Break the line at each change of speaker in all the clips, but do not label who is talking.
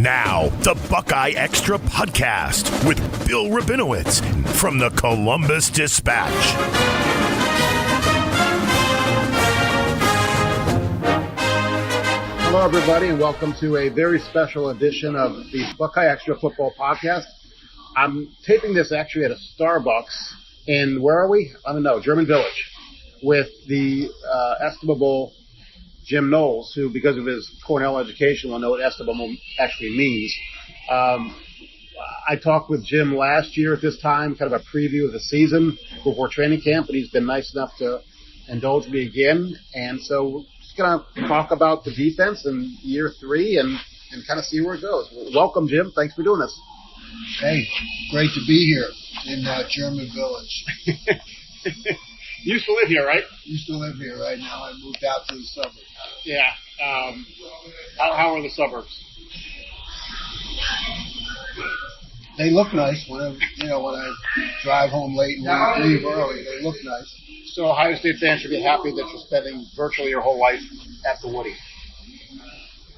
Now, the Buckeye Extra podcast with Bill Rabinowitz from the Columbus Dispatch.
Hello, everybody, and welcome to a very special edition of the Buckeye Extra Football Podcast. I'm taping this actually at a Starbucks in, where are we? I don't know, German Village, with the estimable Jim Knowles, who, because of his Cornell education, will know what estimable actually means. I talked with Jim last year at this time, kind of a preview of the season before training camp, and he's been nice enough to indulge me again. And so we're just going to talk about the defense in year 3 and kind of see where it goes. Welcome, Jim. Thanks for doing this.
Hey, great to be here in German Village.
You used to live here, right?
Used to live here. Right now I moved out to the suburbs.
Yeah. How are the suburbs?
They look nice when I drive home late and leave early. They look nice.
So Ohio State fans should be happy that you're spending virtually your whole life at the Woody.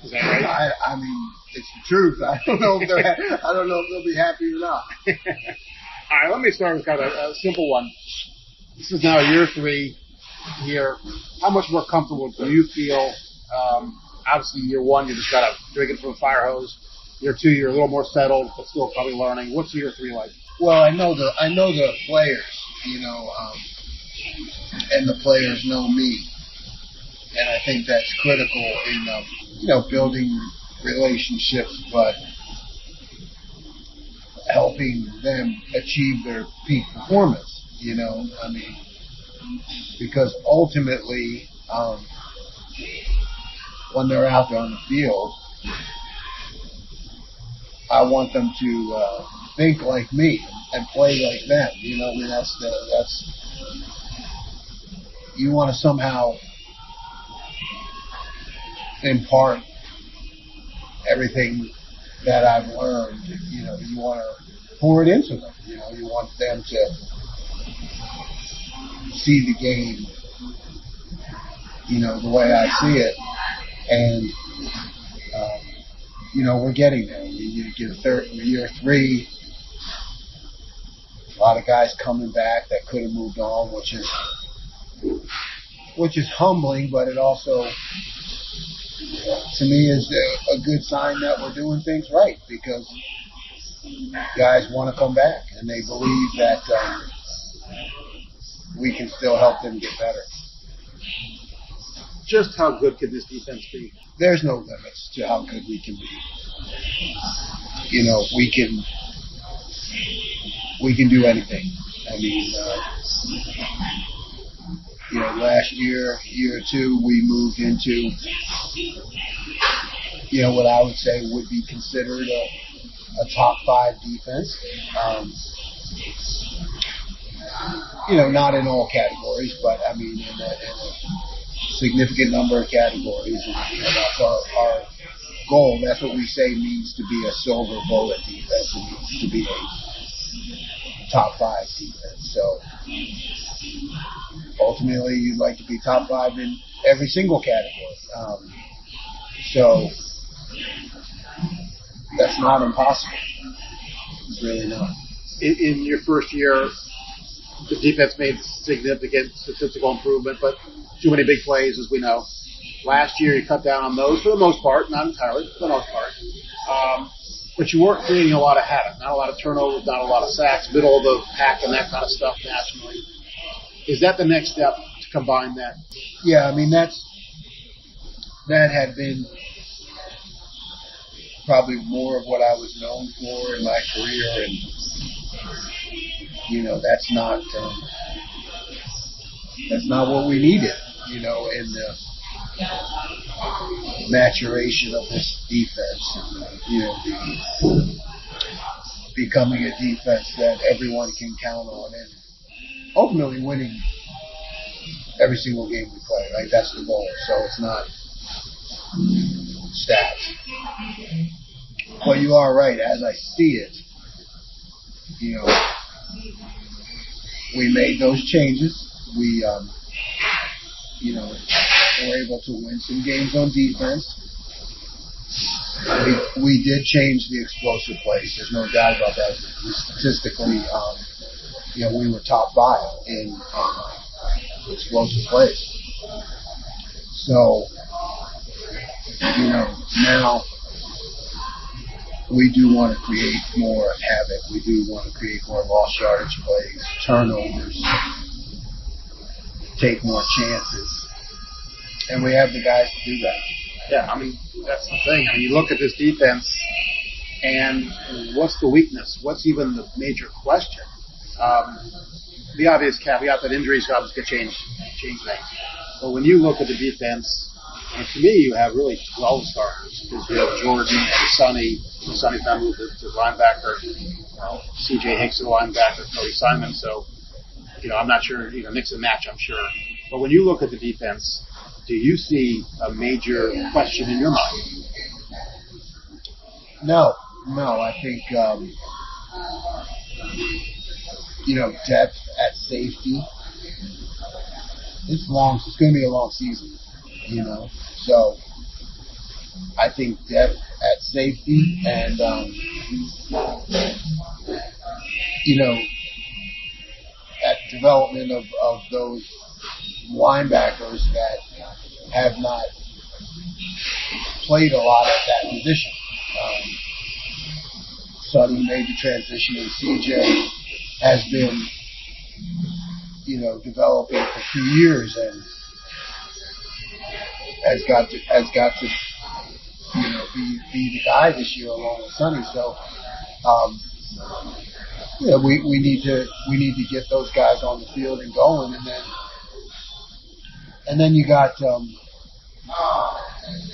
Is that right?
I mean, it's the truth. I don't know if they'll be happy or not.
All right, let me start with kind of a simple one. This is now year 3 here. How much more comfortable do you feel? Obviously, year 1, you just got to drink it from a fire hose. Year 2, you're a little more settled, but still probably learning. What's year 3 like?
Well, I know the players, and the players know me, and I think that's critical in building relationships, but helping them achieve their peak performance. Because ultimately, when they're out there on the field, I want them to think like me and play like them. That's you want to somehow impart everything that I've learned. You want to pour it into them. You want them to see the game, the way I see it. And, we're getting there. You get year 3, a lot of guys coming back that could have moved on, which is humbling, but it also, to me, is a good sign that we're doing things right, because guys want to come back and they believe that we can still help them get better.
Just how good could this defense be?
There's no limits to how good we can be. We can do anything. I mean, last year 2, we moved into, what I would say would be considered a top 5 defense. Not in all categories, but I mean in a significant number of categories. And that's our goal. That's what we say needs to be a silver bullet defense. It needs to be a top 5 defense. So ultimately, you'd like to be top 5 in every single category. So that's not impossible. It's really not.
In your first year, the defense made significant statistical improvement, but too many big plays, as we know. Last year, you cut down on those for the most part, not entirely, for the most part. But you weren't creating a lot of havoc, not a lot of turnovers, not a lot of sacks, middle of the pack and that kind of stuff nationally. Is that the next step to combine that?
Yeah, I mean, that had been probably more of what I was known for in my career, and that's not what we needed, in the maturation of this defense, becoming a defense that everyone can count on, and ultimately winning every single game we play, right? That's the goal. So it's not stats. But you are right. As I see it, we made those changes. We, were able to win some games on defense. We did change the explosive plays. There's no doubt about that. Statistically, we were top 5 in explosive plays. So, now we do want to create more havoc. We do want to create more lost yardage plays, turnovers, take more chances. And we have the guys to do that.
Yeah, I mean, that's the thing. I mean, you look at this defense, and what's the weakness? What's even the major question? The obvious caveat that injuries obviously change things. But when you look at the defense, and to me, you have really 12 starters because you have Jordan and Sonny. Sonny's now moved to linebacker. C.J. Hicks is a linebacker. Cody Simon. So, I'm not sure. Mix and match, I'm sure. But when you look at the defense, do you see a major question in your mind?
No. I think depth at safety. It's long. It's going to be a long season. So I think depth at safety and at development of those linebackers that have not played a lot at that position. Sonny made the transition, and CJ has been, developing for 2 years and has got to be the guy this year along with Sonny. So, we need to get those guys on the field and going, and then you got,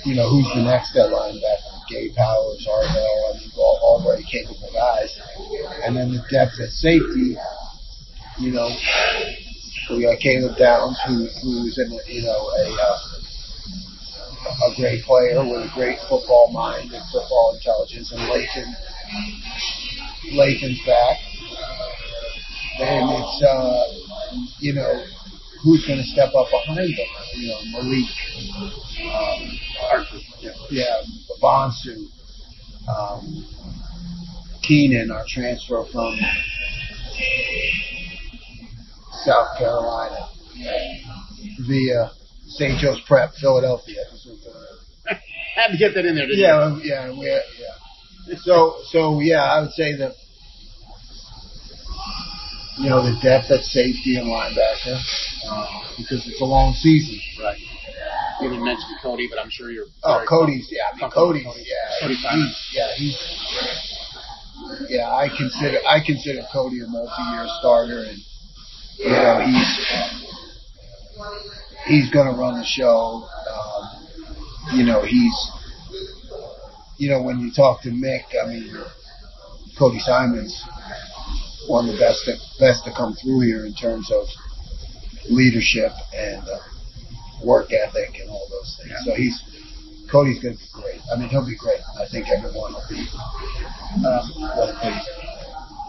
who's the next at linebacker? Gabe Powers, Arvell, all very capable guys. And then the depth at safety, we got Caleb Downs, who's a great player with a great football mind and football intelligence, and Lathan's back. And it's, who's going to step up behind them? Malik, Bonsu, Keenan, our transfer from South Carolina via St. Joe's Prep, Philadelphia.
Had to get that in there, didn't you?
Yeah. So I would say that the depth at safety and linebacker because it's a long season.
Right. You didn't mention Cody, but I'm sure you're.
Cody's.
Cody
Simon. I consider Cody a multi-year starter, and he's going to run the show. When you talk to Mick, Cody Simon's one of the best to come through here in terms of leadership and work ethic and all those things.
Yeah.
So Cody's going to be great. He'll be great. I think everyone will be well pleased.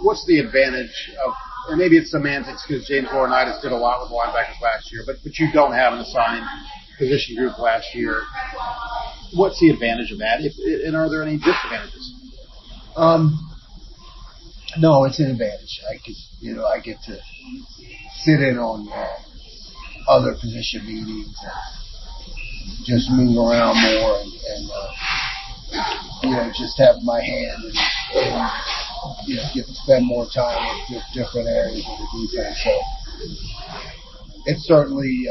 What's the advantage of, or maybe it's semantics because James Laurinaitis did a lot with linebackers last year, but you don't have an assigned position group last year. What's the advantage of that? And are there any disadvantages?
No, it's an advantage. I get to sit in on other position meetings and just move around more and just have my hand and get to spend more time with different areas of the defense. So it's certainly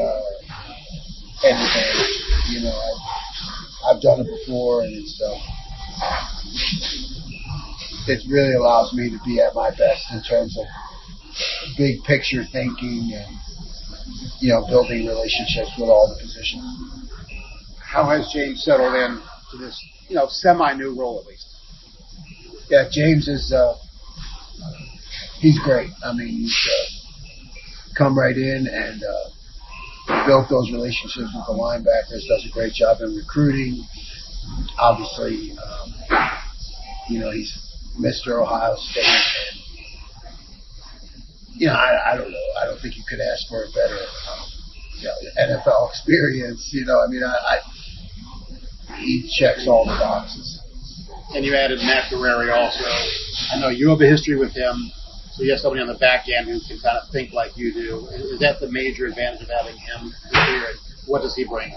an advantage. I've done it before, and it really allows me to be at my best in terms of big picture thinking and building relationships with all the positions.
How has James settled in to this semi-new role at least?
Yeah, James is he's great. He's come right in and built those relationships with the linebackers, does a great job in recruiting. Obviously, he's Mr. Ohio State. And, I don't know. I don't think you could ask for a better NFL experience. He checks all the boxes.
and you added Matt Guerreri also. I know you have a history with him, so you have somebody on the back end who can kind of think like you do. Is that the major advantage of having him here, and what does he bring?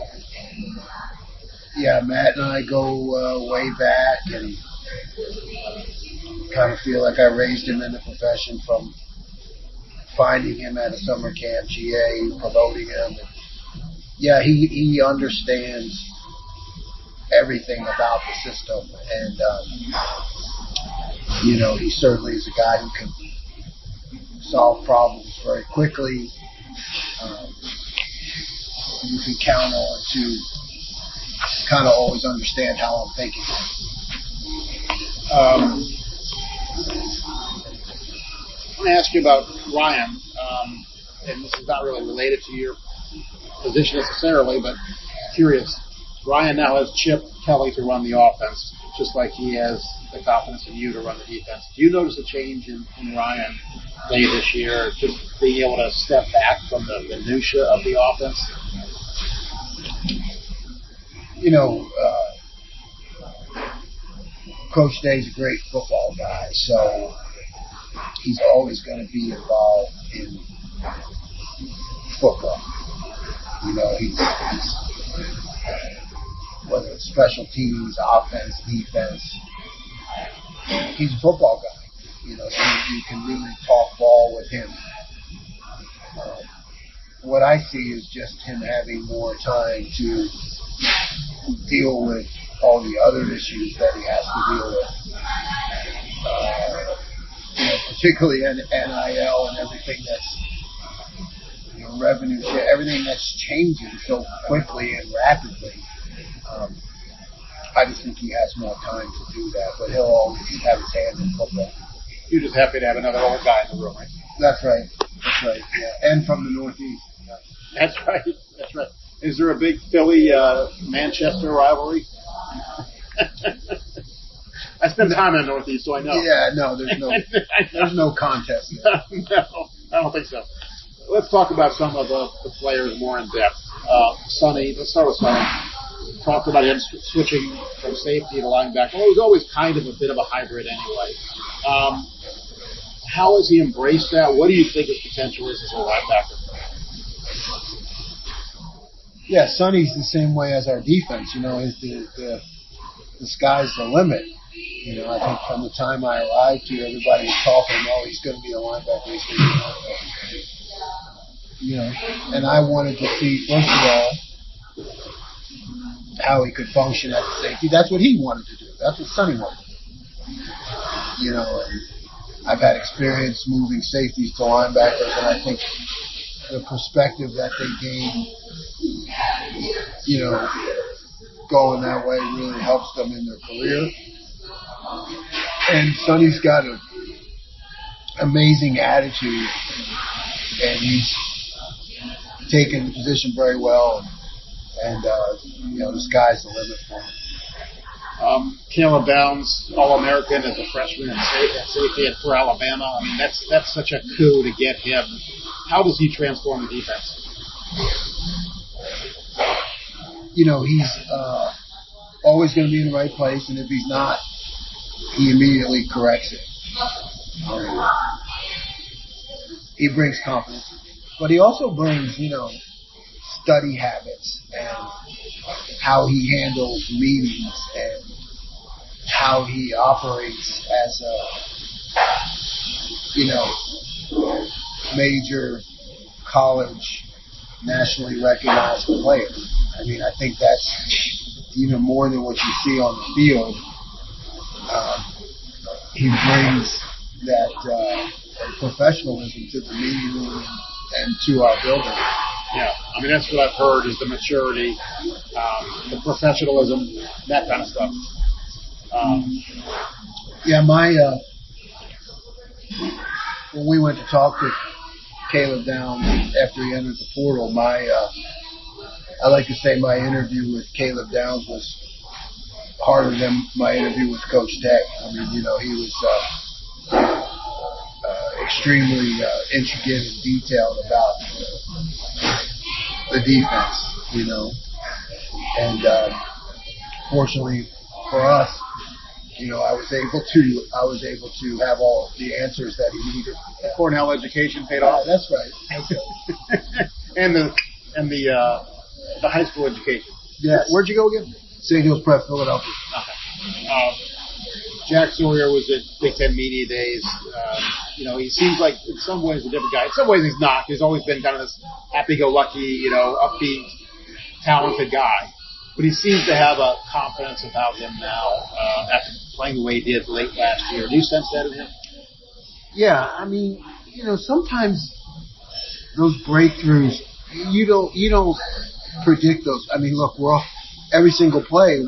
Yeah, Matt and I go way back, and kind of feel like I raised him in the profession from finding him at a summer camp, GA, promoting him. And yeah, he understands everything about the system, and he certainly is a guy who can solve problems very quickly. You can count on to kind of always understand how I'm thinking.
I want to ask you about Ryan, and this is not really related to your position necessarily, but curious. Ryan now has Chip Kelly to run the offense, just like he has the confidence in you to run the defense. Do you notice a change in Ryan late this year, just being able to step back from the minutia of the offense?
Coach Day's a great football guy, so he's always going to be involved in football. He's whether it's special teams, offense, defense, he's a football guy. So you can really talk ball with him. What I see is just him having more time to deal with all the other issues that he has to deal with, particularly NIL and everything that's revenue share, everything that's changing so quickly and rapidly. I just think he has more time to do that, but he'll always have his hand in football.
You're just happy to have another old guy in the room, right?
That's right. Yeah, and from the Northeast.
That's right. Is there a big Philly-Manchester rivalry? I spend time in the Northeast, so I know.
Yeah, no, there's no contest.
No, I don't think so. Let's talk about some of the players more in depth. Sonny, let's start with Sonny. Talked about him switching from safety to linebacker. Well, he was always kind of a bit of a hybrid anyway. How has he embraced that? What do you think his potential is as a linebacker?
Yeah, Sonny's the same way as our defense. The sky's the limit. I think from the time I arrived here, everybody was talking, he's going to be a linebacker. He's going to be a linebacker. And I wanted to see, first of all, how he could function as a safety. That's what he wanted to do. That's what Sonny wanted to do. And I've had experience moving safeties to linebackers, and I think the perspective that they gain, going that way really helps them in their career. And Sonny's got an amazing attitude, and he's taken the position very well. And the sky's the limit for him.
Caleb Downs, All-American as a freshman at safety for Alabama. I mean, that's such a coup to get him. How does he transform the defense?
He's always going to be in the right place, and if he's not, he immediately corrects it. He brings confidence, but he also brings, study habits and how he handles meetings and how he operates as a major college nationally recognized player. I mean, I think that's even more than what you see on the field. He brings that professionalism to the meeting room and to our building.
Yeah, I mean, that's what I've heard is the maturity, the professionalism, that kind of stuff.
When we went to talk to Caleb Downs after he entered the portal, I like to say my interview with Caleb Downs was harder than my interview with Coach Day. I mean, he was extremely intricate and detailed about the defense, and fortunately for us, I was able to have all the answers that he needed.
The Cornell education paid off.
That's right.
and the high school education.
Yes.
Where'd you go again?
St. Hills Prep, Philadelphia.
Okay. Jack Sawyer was at Big Ten Media Days. He seems like in some ways a different guy. In some ways he's not. He's always been kind of this happy-go-lucky, upbeat, talented guy. But he seems to have a confidence about him now after playing the way he did late last year. Do you sense that in him?
Yeah, sometimes those breakthroughs, you don't predict those. Look, every single play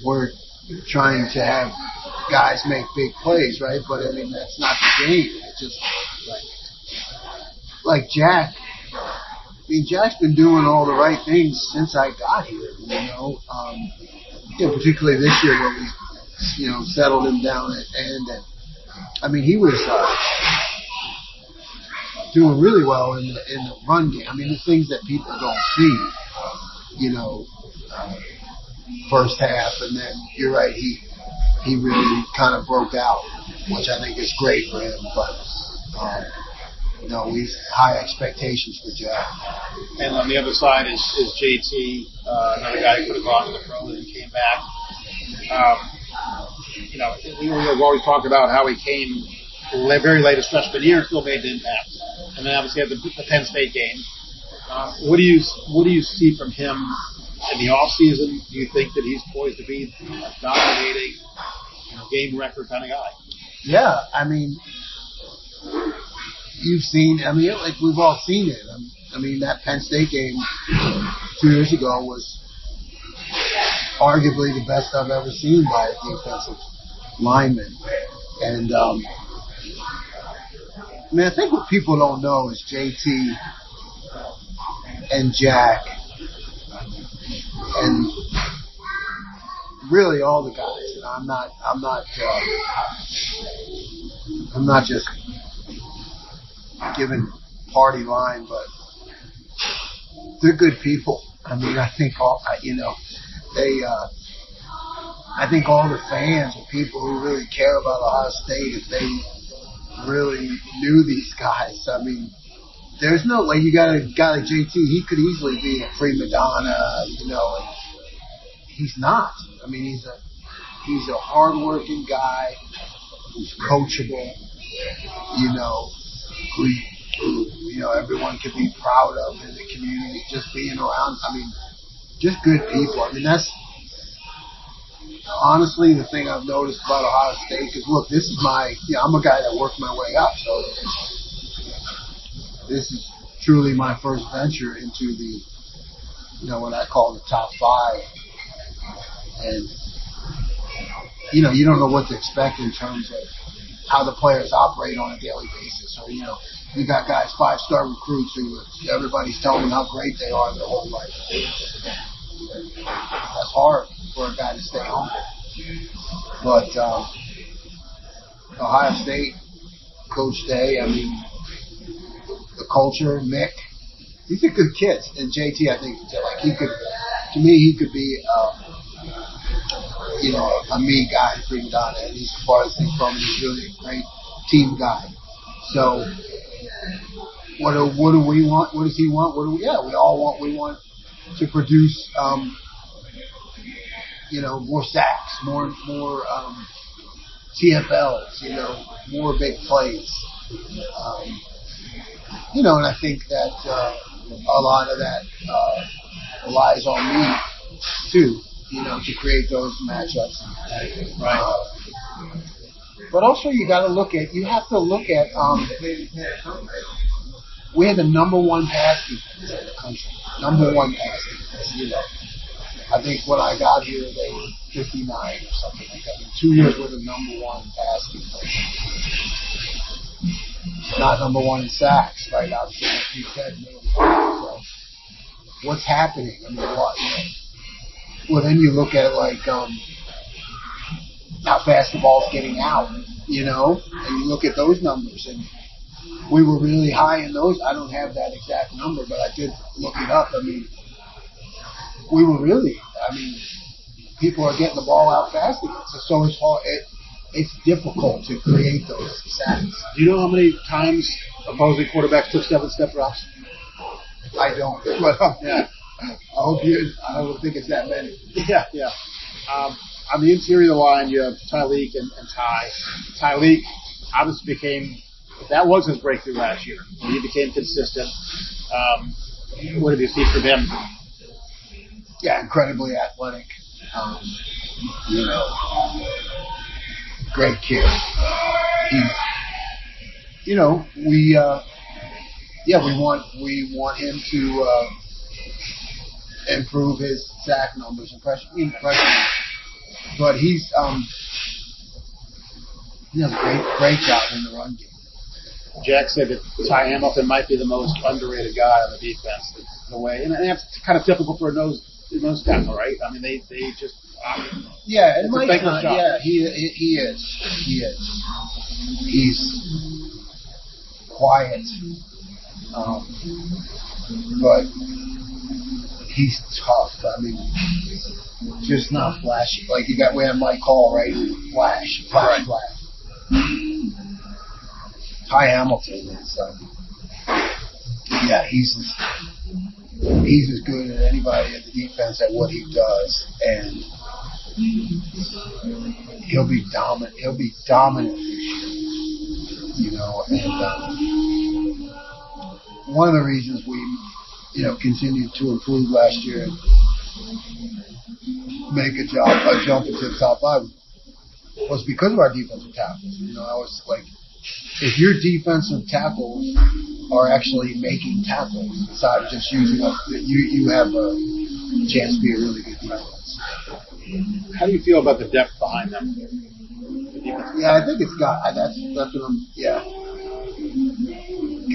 we're trying to have guys make big plays, right? But that's not the game. It's just like Jack. Jack's been doing all the right things since I got here, particularly this year where we, settled him down at end. And, he was doing really well in the run game. The things that people don't see, first half, and then you're right, he really kind of broke out, which I think is great for him. But we've high expectations for Jack.
And on the other side is JT, another guy who could have gone to the pros and came back. We've always talked about how he came very late his freshman year and still made an impact. And then obviously had the Penn State game. What do you see from him in the off season? Do you think that he's poised to be a dominating, game record kind of guy?
Yeah, you've seen. We've all seen it. That Penn State game 2 years ago was arguably the best I've ever seen by a defensive lineman. And I think what people don't know is JT and Jack and really all the guys. And I'm not just giving party line, but they're good people. I think I think all the fans and people who really care about Ohio State, if they really knew these guys, there's no way. You got a guy like JT, he could easily be a prima donna, and he's not. He's a hardworking guy who's coachable, who everyone could be proud of in the community, just being around. Just good people. That's honestly the thing I've noticed about Ohio State. Because look, this is I'm a guy that worked my way up, so this is truly my first venture into the, what I call the top five. And you don't know what to expect in terms of how the players operate on a daily basis. Or you got guys 5-star recruits who everybody's telling them how great they are their whole life. That's hard for a guy to stay humble. But Ohio State, Coach Day, the culture, Mick, these are good kids. And JT, I think, he could be a me guy, prima donna, and he's the farthest thing from it. He's really a great team guy. So, what do we want? What does he want? We all want. We want to produce, more sacks, more TFLs, more big plays. And I think that a lot of that relies on me too. To create those matchups. Right. But also you have to look at, we had the number one pass defense in the country. Number one pass defense, I think when I got here, they were 59 or something like that. In 2 years, we're the number one pass defense. Not number one in sacks, right? Obviously, like you said, so what's happening? Well, then you look at it like how fast the ball's getting out, and you look at those numbers, and we were really high in those. I don't have that exact number, but I did look it up. We were really, people are getting the ball out fast again. So it's hard. It's difficult to create those sacks.
Do you know how many times opposing quarterbacks took 7-step drops?
I don't, but yeah. I don't think it's that many.
Yeah. On the interior of the line, you have Tyleek and Ty. Tyleek obviously that was his breakthrough last year. He became consistent. What did you see for them?
Yeah, incredibly athletic. Great kid. We want him to improve his sack numbers and pressure, but he's great job in the run game.
Jack said that Ty Hamilton might be the most underrated guy on the defense. The way, and that's kind of typical for a nose tackle, right? I mean, they just
yeah, it might
not.
Yeah, he is. He's quiet, but he's tough. I mean, just not flashy. Like we had Mike Hall, right? Flash. Ty Hamilton is, he's as good as anybody at the defense at what he does, and he'll be dominant. He'll be dominant this year, And one of the reasons we, continued to improve last year and make a jump into the top 5 was because of our defensive tackles. I was like, if your defensive tackles are actually making tackles instead of just using up, you have a chance to be a really good defense.
How do you feel about the depth behind them?
Yeah, I think it's got. That's what I'm. Yeah,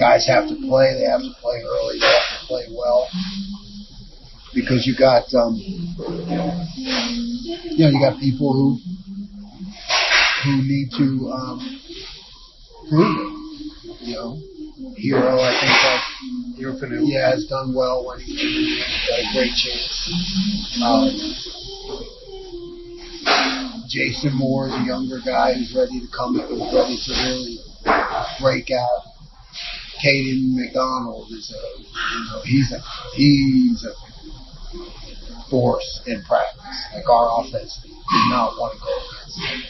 guys have to play. They have to play early. They have to play well because you got you got people who need to prove it. Hero, I think
Hero Canoe.
Yeah, has done well when he got a great chance. Jason Moore is a younger guy who's ready to come in, who's ready to really break out. Caden McDonald is he's a force in practice. Like our offense did not want to go against him.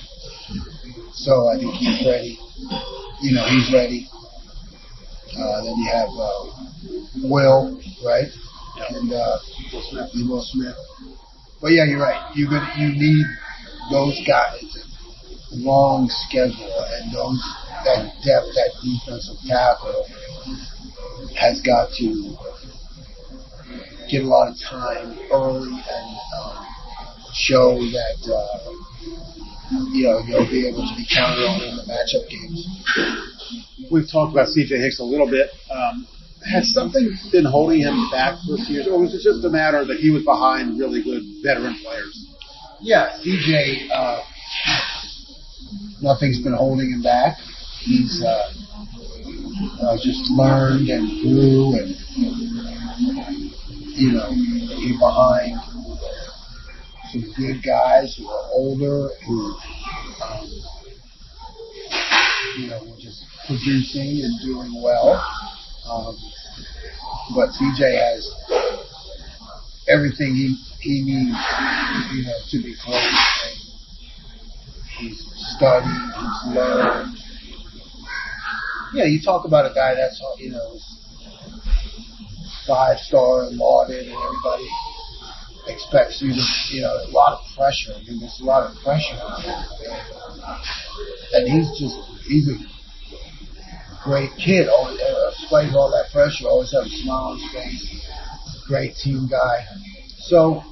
So I think he's ready. He's ready. Then you have Will, right?
Yeah.
And Will Smith. But yeah, you're right. You need those guys. It's a long schedule, and that depth, that defensive tackle has got to get a lot of time early and show that you'll be able to be counted on in the matchup games.
We've talked about C.J. Hicks a little bit. Has something been holding him back for a few years, or was it just a matter that he was behind really good veteran players?
Yeah, C.J. Nothing's been holding him back. He's just learned and grew, and he's behind some good guys who are older, who were just producing and doing well. But CJ has everything he needs, to be great. And he's studied, he's learned. Yeah, you talk about a guy that's 5-star and lauded, and everybody expects you to, a lot of pressure. I mean, there's a lot of pressure on him. And he's a great kid. Always displays all that pressure. Always has a smile on his face. Great team guy. So,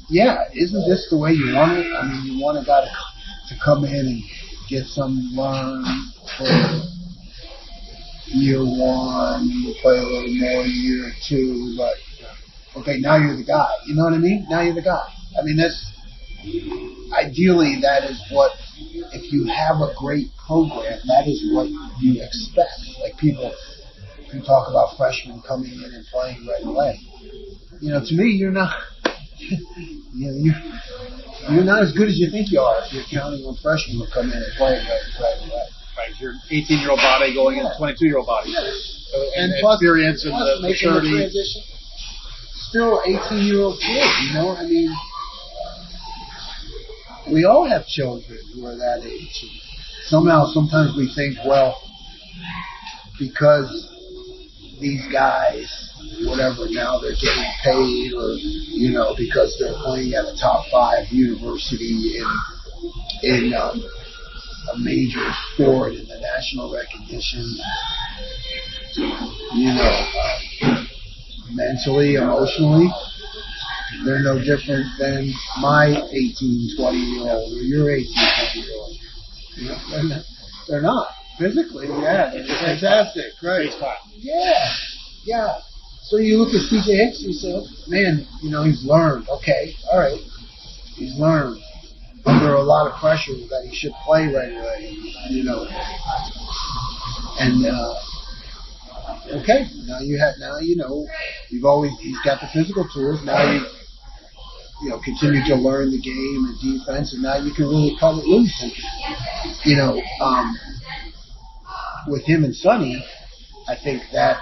yeah, isn't this the way you want it? I mean, you want a guy to come in and get some learn for year one, play a little more year two, but okay, now you're the guy. You know what I mean? Now you're the guy. I mean, ideally that is what, if you have a great program, that is what you expect. Like people who talk about freshmen coming in and playing right away. To me, you're not you're not as good as you think you are if you're counting on freshmen to come in and play right away.
Right, your 18-year-old body going into 22-year-old body.
Yeah.
And
plus,
experience and the
making the
maturity.
transition. Still 18-year-old kid, you know? I mean, we all have children who are that age. And sometimes we think, well, because these guys, whatever, now they're getting paid, or, you know, because they're playing at a top 5 university in a major sport in the national recognition, you know, mentally, emotionally, they're no different than my 18, 20-year-old or your 18, 20-year-old. You know, they're not. Physically, yeah, they're fantastic, right? Yeah. So you look at CJ Hicks and you say, man, you know, he's learned. Okay, all right. He's learned under a lot of pressure that he should play right away, you know. And, okay, now you know, he's got the physical tools. Now you know, continue to learn the game and defense, and now you can really cut it loose. And, you know, with him and Sonny, I think that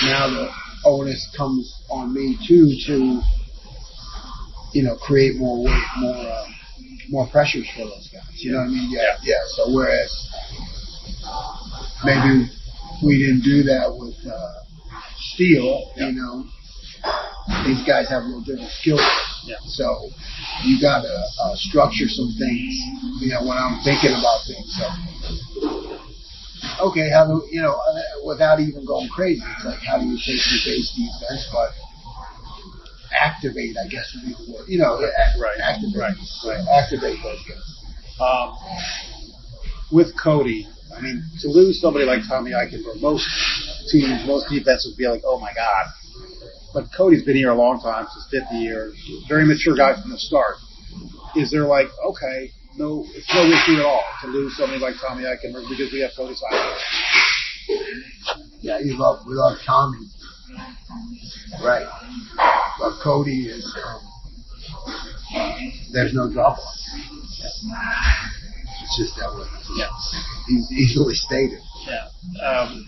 now the onus comes on me too to, you know, create more weight, more pressures for those guys. You know what I mean? Yeah. So whereas maybe we didn't do that with Steele, you know, these guys have a little different skill sets.
Yeah.
So you got to structure some things, you know, when I'm thinking about things. So, okay, how do, you know, without even going crazy, it's like, how do you take your base defense, but activate, I guess would be the word. You know, activate. Right. Activate those guys.
With Cody, I mean, to lose somebody like Tommy Eichenberg, most teams, most defenses would be like, oh my God. But Cody's been here a long time, since 50 years, very mature guy from the start. Is there like, okay, no, it's no issue at all to lose somebody like Tommy Eichenberg because we have Cody Simon?
Yeah, we love Tommy. Right. But Cody is, there's no drop off. It's just that way.
Yeah.
He's easily stated.
Yeah.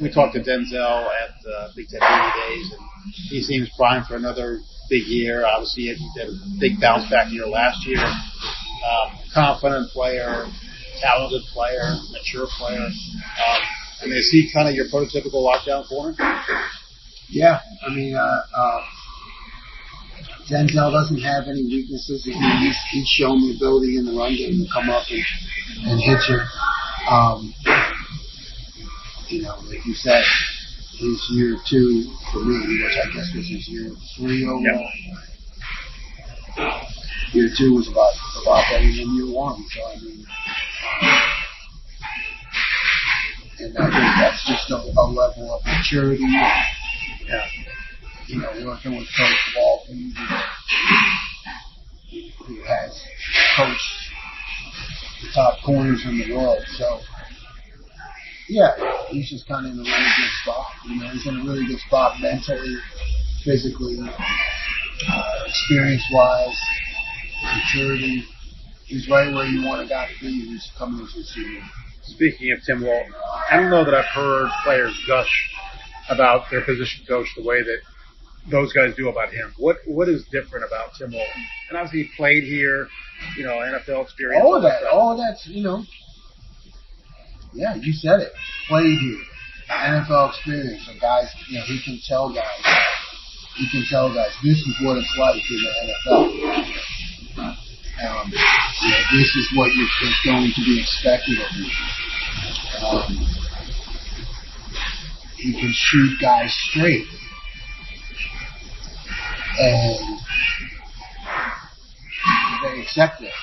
We talked to Denzel at Big Ten Media Days, and he seems primed for another big year. Obviously, he did a big bounce back year last year. Confident player, talented player, mature player. I mean, is he kind of your prototypical lockdown corner?
Yeah. I mean, Denzel doesn't have any weaknesses. He's shown the ability in the run game to come up and hit you. You know, like you said, his year 2 for me, which I guess was his year 3 overall. Yeah. Year 2 was about better than year 1. So I mean, and I think that's just a level of maturity.
Yeah.
You know, working with Coach Walton, who has coached the top corners in the world. So, yeah, he's just kind of in a really good spot. You know, he's in a really good spot mentally, physically, experience-wise, maturity. He's right where you want a guy to be who's coming into the senior.
Speaking of Tim Walton, I don't know that I've heard players gush about their position coach the way that those guys do about him. What is different about Tim Walton? And obviously he played here, you know, NFL experience.
All of that's, you know, yeah, you said it. Played here, NFL experience. So guys, you know, he can tell guys, this is what it's like in the NFL. You know, this is what is going to be expected of you. He can shoot guys straight. And they accept it.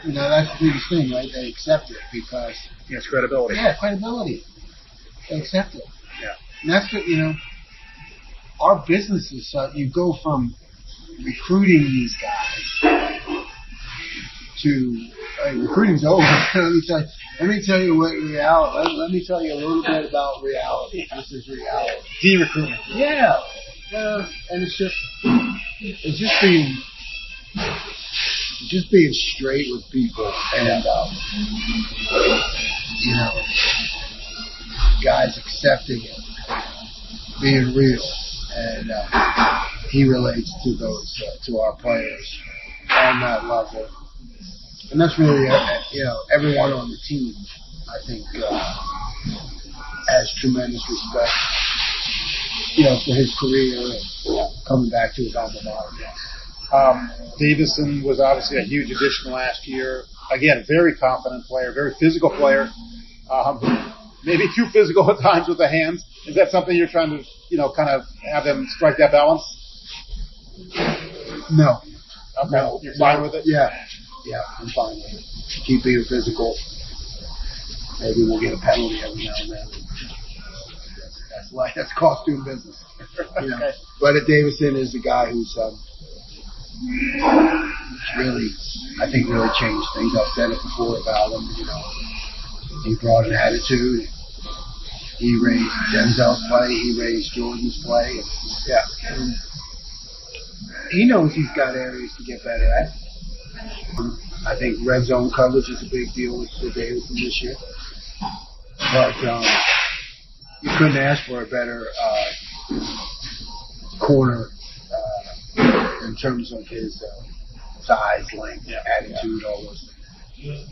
You know, that's the biggest thing, right? They accept it because...
Yes, credibility.
Yeah, credibility. They accept it.
Yeah.
And that's what, you know, our business is, you go from recruiting these guys to, recruiting's over. Let me tell you what reality, let me tell you a little bit about reality. This is reality.
De-recruitment.
Yeah. And it's just being just being straight with people and, guys accepting it, being real. And he relates to those, to our players on that level. And that's really, everyone on the team, I think, has tremendous respect, for his career and coming back to his alma mater.
Davison was obviously a huge addition last year. Again, very confident player, very physical player. Maybe too physical at times with the hands. Is that something you're trying to, kind of have him strike that balance?
No.
Okay.
No.
You're fine with it?
Yeah, I'm fine with it. Keep being physical. Maybe we'll get a penalty every now and then. That's costume business.
Okay.
But Davison is a guy who's really, I think, really changed things. I've said it before about him. He brought an attitude. He raised Denzel's play. He raised Jordan's play. And he knows he's got areas to get better at. I think red zone coverage is a big deal with Davison this year. But you couldn't ask for a better corner in terms of his size, length, attitude, all those things.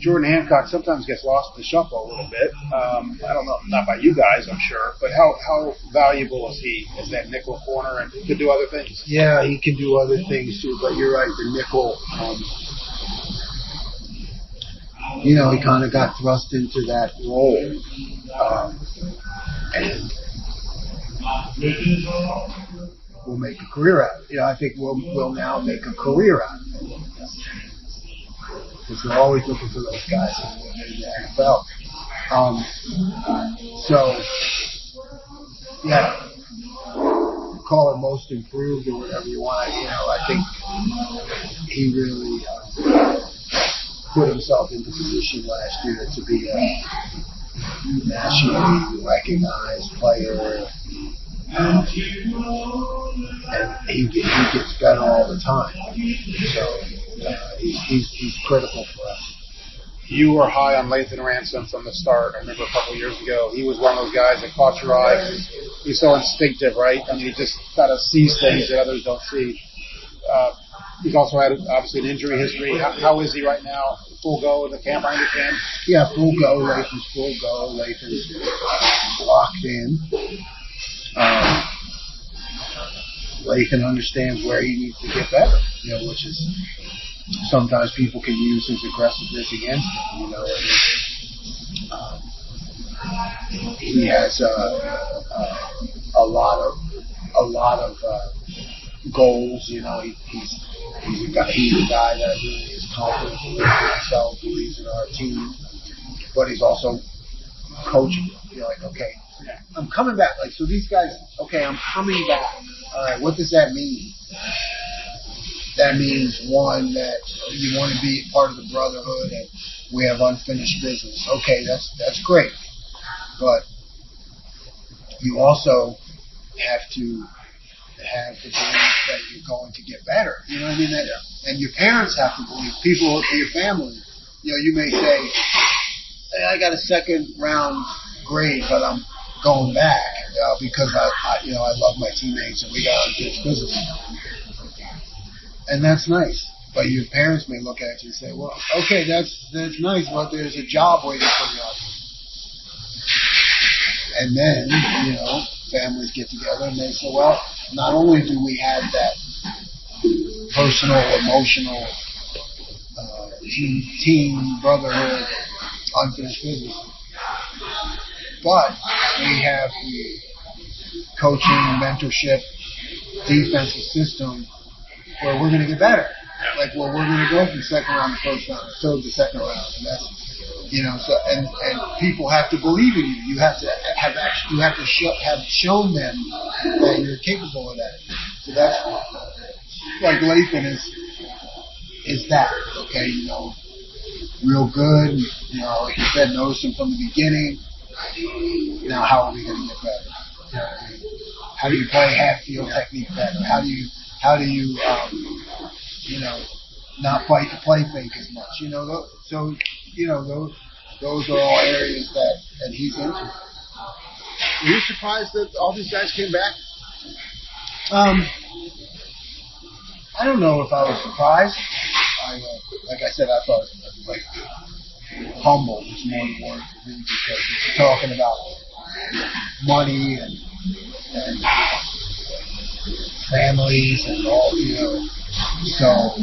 Jordan Hancock sometimes gets lost in the shuffle a little bit. I don't know, not by you guys, I'm sure, but how valuable is he as that nickel corner, and he could do other things?
Yeah, he can do other things too, but you're right, the nickel, he kind of got thrust into that role. And we'll make a career out of it. I think we'll now make a career out of it. Because we're always looking for those guys in the NFL. Call it most improved or whatever you want. I think he really put himself into position last year to be a nationally recognized player. And he gets better all the time. So he's critical for us.
You were high on Lathan Ransom from the start. I remember a couple of years ago, he was one of those guys that caught your eye. He's so instinctive, right? I mean, he just kind of sees things that others don't see. He's also had, obviously, an injury history. How is he right now? Full go in the camp, I understand?
Yeah, full go. Lathan's full go. Lathan's locked in. Lathan understands where he needs to get better, which is sometimes people can use his aggressiveness against him, he has a lot of goals, he's a guy that really is confident in himself, believes in our team, but he's also coachable. You're like, okay, I'm coming back. Like, so these guys, okay, I'm coming back. All right, what does that mean? That means, one, that you want to be part of the brotherhood and we have unfinished business. Okay, that's great. But you also have to have the belief that you're going to get better. You know what I mean? And your parents have to believe. People in your family, you may say, hey, I got a second round grade, but I'm going back because I love my teammates and we got unfinished business. And that's nice. But your parents may look at you and say, well, okay, that's nice, but there's a job waiting for you out there. And then, families get together and they say, well, not only do we have that personal, emotional, team, brotherhood, unfinished business, but we have the coaching, mentorship, defensive system where we're going to get better. Like, we're going to go from second round to first round, third to second round. And that's, so, and people have to believe in you. You have to have shown them that you're capable of that. So that's like Lathan is that, okay, real good, like you said, notice him from the beginning. Now, how are we going to get better? How do you play half field technique better? How do you not fight the play fake as much. So those are all areas that he's into.
Were you surprised that all these guys came back?
I don't know if I was surprised. Like I said, I thought humble was more the word for me, because it's talking about money and families and all, so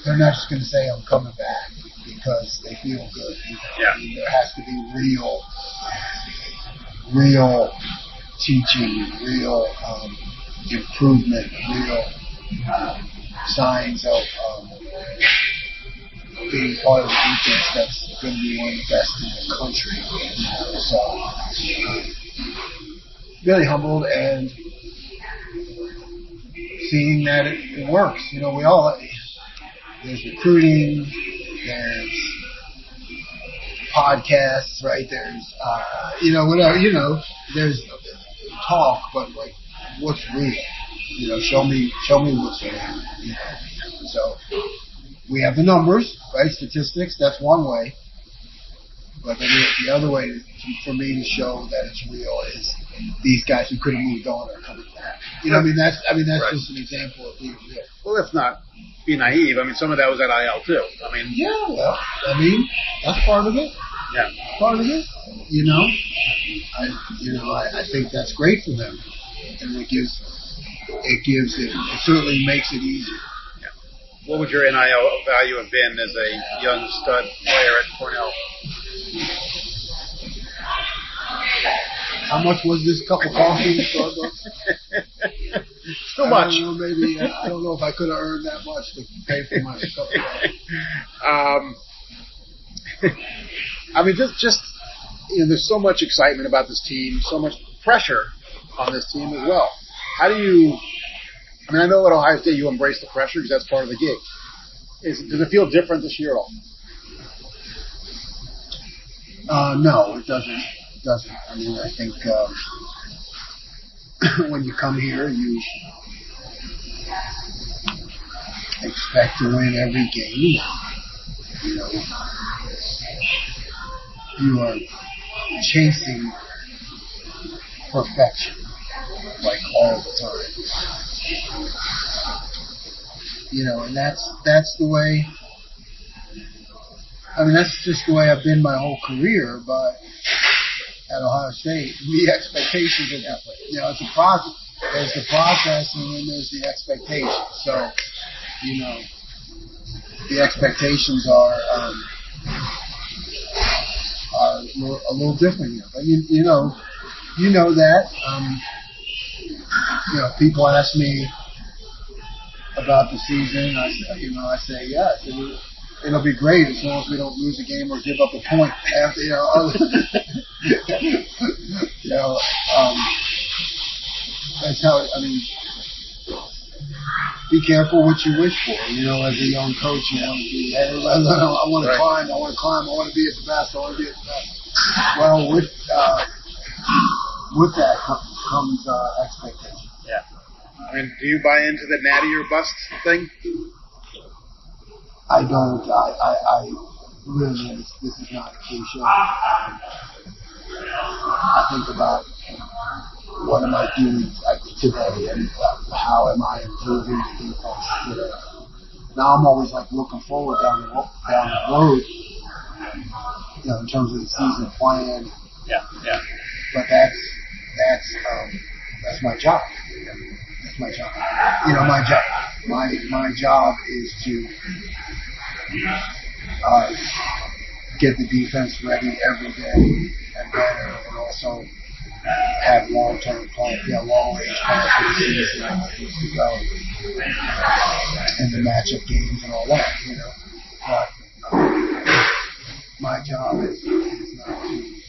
they're not just going to say I'm coming back because they feel good.
Yeah.
I mean, there has to be real teaching, real improvement, real signs of being part of the defense that's going to be one of the best in the country. So, really humbled and seeing that it works. There's recruiting, there's podcasts, right? There's, whatever, there's talk, but like, what's real? Show me what's real. So we have the numbers, right? Statistics. That's one way. But then the other way for me to show that it's real is these guys who could have moved on are coming back. That's
right.
Just an example of being real.
Well, let's not be naive. Some of that was at IL too.
Yeah, well, that's part of it.
Yeah,
part of it. I think that's great for them, and it certainly makes it easier.
Yeah. What would your NIL value have been as a young stud player at Cornell?
How much was this cup of coffee in Starbucks?
Too much.
I don't know, maybe. I don't know if I could have earned that much to pay for my cup of coffee.
Just there's so much excitement about this team, so much pressure on this team as well. How do you? I know at Ohio State you embrace the pressure because that's part of the gig. Does it feel different this year at all?
No, it doesn't. I think when you come here, you expect to win every game. You are chasing perfection, like all the time. And that's the way. That's just the way I've been my whole career, but at Ohio State, the expectations are different. It's a process. There's the process, and then there's the expectations. So, the expectations are a little different here. But you know that. People ask me about the season. I say yes. It'll be great as long as we don't lose a game or give up a point. After, that's how. Be careful what you wish for. As a young coach, I want to climb. I want to be at the best. I want to be at the best. Well, with that comes expectation.
Yeah. Do you buy into the natty or bust thing?
I don't. I really, this is not a cliche. I think about what am I doing today and how am I improving the defense today. Now I'm always looking forward down the road, in terms of the season plan.
Yeah.
But that's my job. That's my job. My job. My job is to get the defense ready every day and better, and also have long-term plans, long-range plans for the season and what needs to go, and the matchup games and all that, But my job is not to,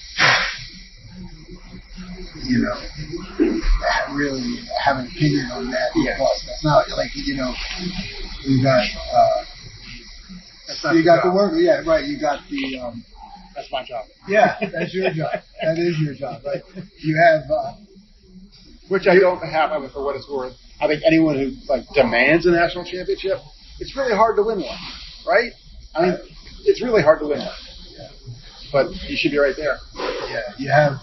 really have an opinion on that. Yeah. Plus, that's not we got. You got the work, yeah, right. You got the.
That's my job.
Yeah, that's your job. That is your job, right? You have,
which I don't have, for what it's worth. I think anyone who like demands a national championship, it's really hard to win one, right? I mean, it's really hard to win one.
Yeah.
But you should be right there.
Yeah, you have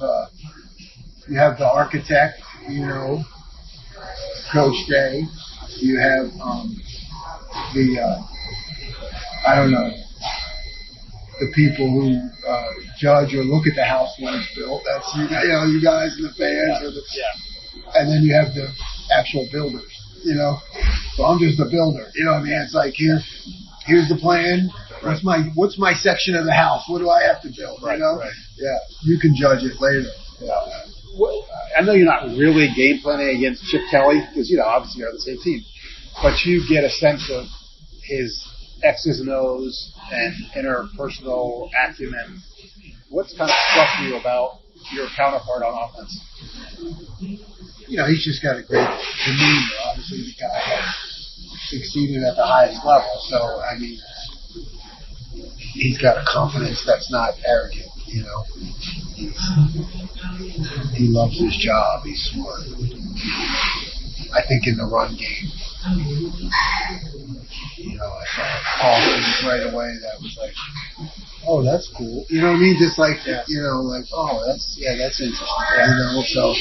the architect, Coach Day. You have the people who judge or look at the house when it's built. That's you guys and the fans. And then you have the actual builders. So I'm just a builder. What I mean? It's like here's the plan. What's my section of the house? What do I have to build?
Right.
Yeah. You can judge it later.
Yeah. Well, I know you're not really game planning against Chip Kelly because obviously you're on the same team, but you get a sense of his X's and O's and interpersonal acumen. What's kind of struck you about your counterpart on offense?
He's just got a great demeanor. Obviously, the guy has succeeded at the highest level. So, I mean, he's got a confidence that's not arrogant. He loves his job. He's smart. I think in the run game, I saw Paul right away that was like, oh, that's cool. You know what I mean? Just like, oh, that's interesting. So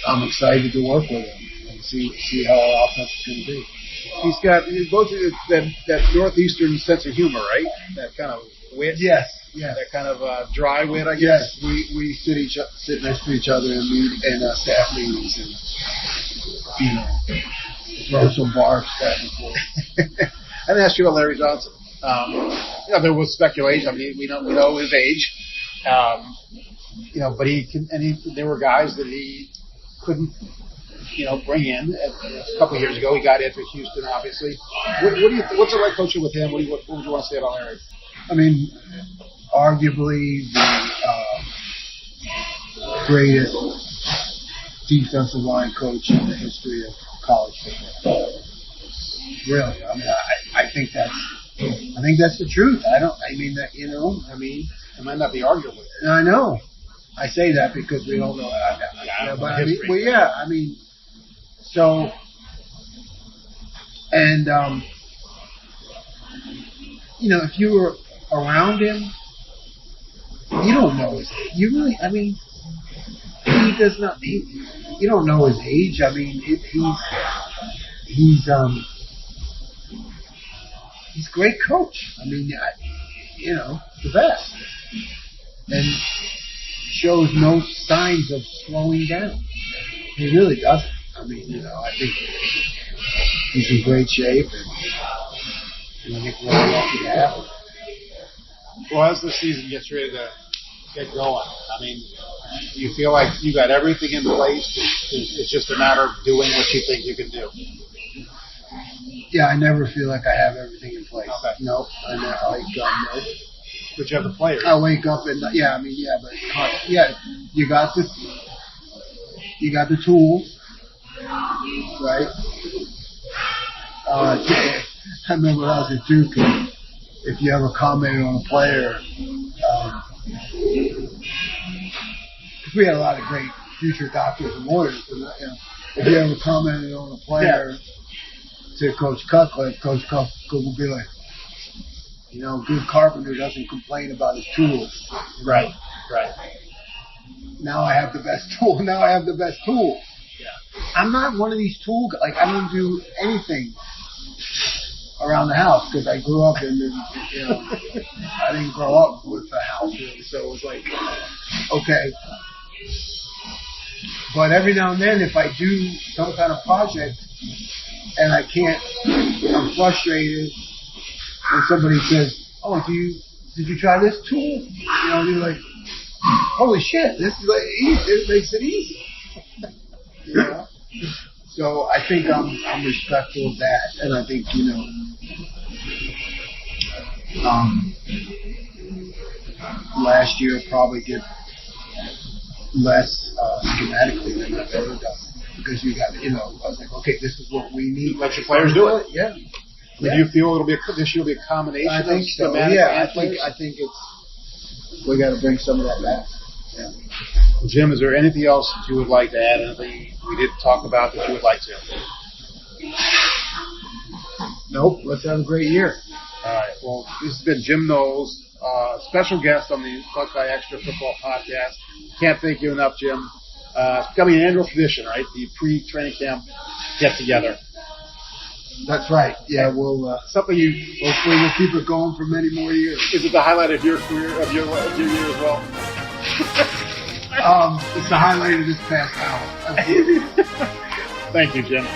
I'm excited to work with him and see how our offense is going to be.
He's got both that northeastern sense of humor, right? That kind of wit.
Yes.
That kind of dry wit, I
Yes,
guess.
we sit next to each other and meet in staff meetings and throw some barbs back and forth.
I didn't ask you about Larry Johnson. There was speculation. I mean, we know his age. But there were guys that he couldn't, bring in. A couple of years ago, he got in for Houston, obviously. What's it like coaching with him? What would you want to say about Larry?
I mean, arguably the greatest defensive line coach in the history of college football. Really, I mean, I think that's the truth. I
It might not be arguable.
I know. I say that because we don't know that. So, and if you were around him, you don't know his age. You really, he does not. You don't know his age. I mean, he's a great coach. I mean, the best, and shows no signs of slowing down. He really doesn't. I mean, I think he's in great shape, and I think we're lucky to have him.
Well, as the season gets ready to get going, I mean, do you feel like you got everything in place? It's just a matter of doing what you think you can do.
Yeah, I never feel like I have everything in place.
Okay.
Nope. I never, no.
But you have the players.
I wake up and you got the tools, right? I remember when I was at Duke, if you ever commented on a player, we had a lot of great future doctors and lawyers, if you ever commented on a player to Coach Cutcliffe, Coach Cutcliffe would be like, good carpenter doesn't complain about his tools.
Right.
Now I have the best tool. Yeah. I'm not one of these tool guys. Like, I don't do anything around the house because I grew up I didn't grow up with a house really. So it was like, okay. But every now and then, if I do some kind of project and I can't, I'm frustrated, and somebody says, "Oh, did you try this tool?" You're like, "Holy shit, this is like easy. It makes it easy." So I think I'm respectful of that, and I think last year probably did less schematically than I've ever done because you got I was like, okay, this is what we need.
Let your players do it.
Yeah.
Do you feel this year will be a combination?
I think
of
so.
schematic
Yeah,
and players?
I think we got to bring some of that back. Yeah.
Jim, is there anything else that you would like to add? Anything we didn't talk about that you would like to?
Nope. Let's have a great year.
All right. Well, this has been Jim Knowles, special guest on the Buckeye Extra Football Podcast. Can't thank you enough, Jim. It's becoming an annual tradition, right? The pre-training camp get-together.
That's right. Yeah, we'll
Something you
hopefully we'll keep it going for many more years.
is it the highlight of your career, of your year as well?
It's the highlight of this past hour.
Thank you, Jim.